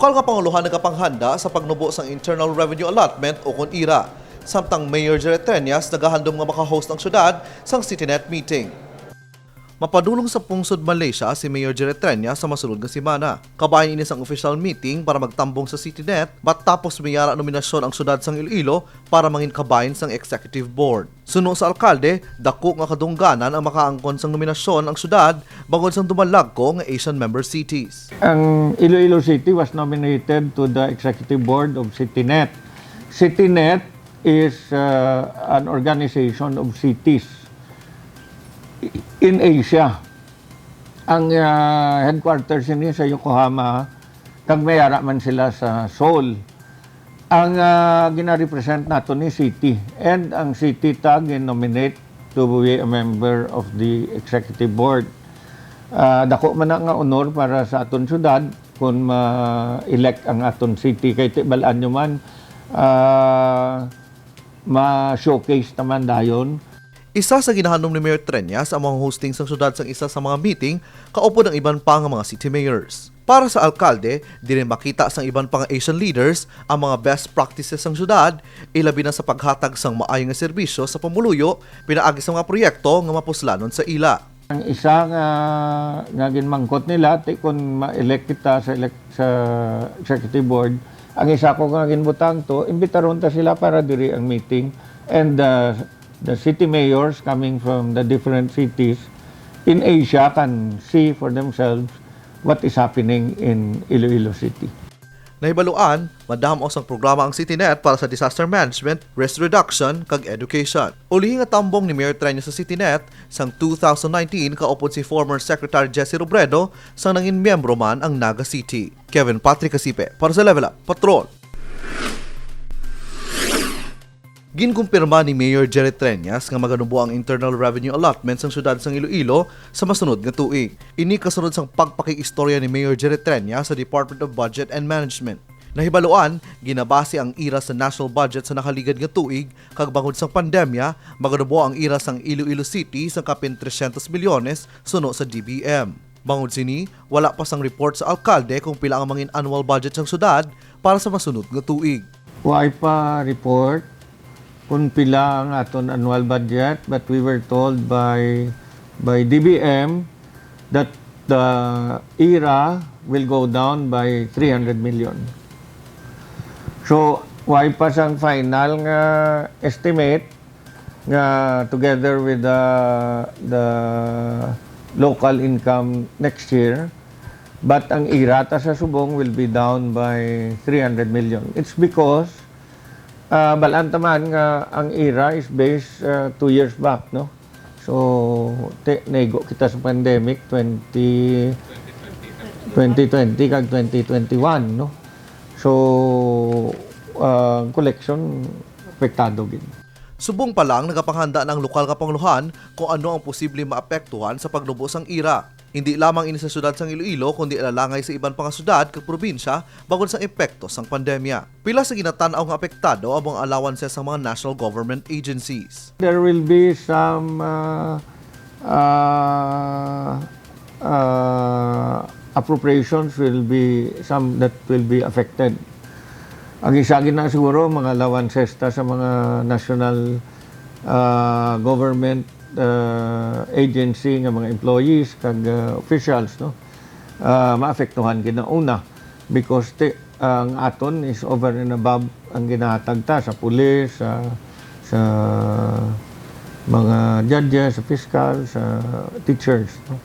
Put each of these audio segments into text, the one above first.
Lokal nga Panguluhan nagapanghanda sa pagnubo sang Internal Revenue Allotment o kun IRA. Samtang Mayor Jerry Treñas nagahandom nga makahost ng syudad sang CityNet meeting. Mapadulong sa pungsod Malaysia si Mayor Jerry Treñas sa masulod nga semana. Kabayan ini sang official meeting para magtambong sa CityNet matapos mayara nominasyon ang syudad sang Iloilo para mangin kabayan sang Executive Board. Suno sa alkalde, dako nga kadungganan ang makaangkon sang nominasyon ang syudad bangod sang dumalagko nga Asian member cities. Ang Iloilo City was nominated to the Executive Board of CityNet. CityNet is an organization of cities in Asia. Ang headquarters niya sa Yokohama, kag mayara man sila sa Seoul. Ang gina-represent nato ni city, and ang city tag nominate to be a member of the executive board. Dako man nga honor para sa aton syudad kung ma-elect ang aton city, kay tibalaan nyo man ma-showcase naman dayon. Isa sa ginahandom ni Mayor Treñas ang mga hosting sa syudad sang isa sa mga meeting kaupo ng iban pa nga mga city mayors. Para sa alkalde, di rin makita sang iban pang Asian leaders ang mga best practices sang syudad, ilabi na sa paghatag sang maayong nga serbisyo sa pamuluyo, pinaagi sa mga proyekto nga mapuslanon sa ila. Ang isa nga ginmangkot nila, kung ma-elect kita sa executive board, ang isa ko nga ginbutang to, imbitaron ta sila para diri ang meeting, and the city mayors coming from the different cities in Asia can see for themselves what is happening in Iloilo City. Nahibaluan, madam ang programa ang CityNet para sa disaster management, risk reduction, kag education. Ulihi nga tambong ni Mayor Treñas sa CityNet sang 2019 kaupod si former Secretary Jesse Robredo sang nangin miyembro man ang Naga City. Kevin Patrick Casipe para sa Level Up Patrol. Ginkumpirma ni Mayor Jerry Treñas nga maganubo ang internal revenue allotment sang syudad sang Iloilo sa masunod nga tuig. Ini kasunod sang pagpakikistorya ni Mayor Jerry Treñas sa Department of Budget and Management. Nahibaluan, ginabase ang IRA sa national budget sa nakaligad nga tuig kag bangod sang pandemya, maganubo ang IRA sang Iloilo City sa kapin 300 milyones suno sa DBM. Bangod sini, wala pa sang report sa alkalde kung pila ang mangin annual budget sang syudad para sa masunod nga tuig. Why pa report kung pila ang aton annual budget, but we were told by DBM that the IRA will go down by 300 million. So, why pa sang final nga estimate nga together with the local income next year, but ang IRA ta sa subong will be down by 300 million. It's because balaan taman nga ang IRA is based 2 years back, no? So, nego kita sa pandemic 2020 kag 2021, no? So, collection apektado gid. Subong pa lang nagapanghanda ng lokal nga Panguluhan kung ano ang posibleng maapektuhan sa pagnubos ang IRA. Hindi lamang ini sa syudad sang Iloilo kundi alalangay sa iban pang syudad kag probinsya bangod sa epekto sang pandemya. Pila sa ginatan-aw nga apektado ang mga allowances sa mga national government agencies. There will be some appropriations will be some that will be affected. Ang isa gina siguro mga allowances ta sa mga national government agency nga mga employees kag officials, no, maapektuhan kinauna because ang aton is over and above ang ginahatag ta sa pulis, sa mga judges, sa fiscal, sa teachers, no.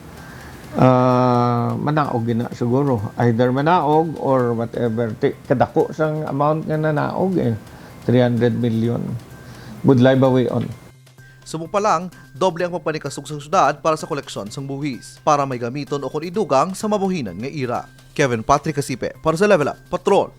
Manaog gina siguro, either manaog or whatever, kadako sang amount nga nanaog 300 million budlay bawi on. Sumo pa lang, doble ang pagpanikasog sa syudad para sa koleksyon sang buhis para may gamiton o kung idugang sa mabuhinan nga IRA. Kevin Patrick Casipe para sa Level Up Patrol.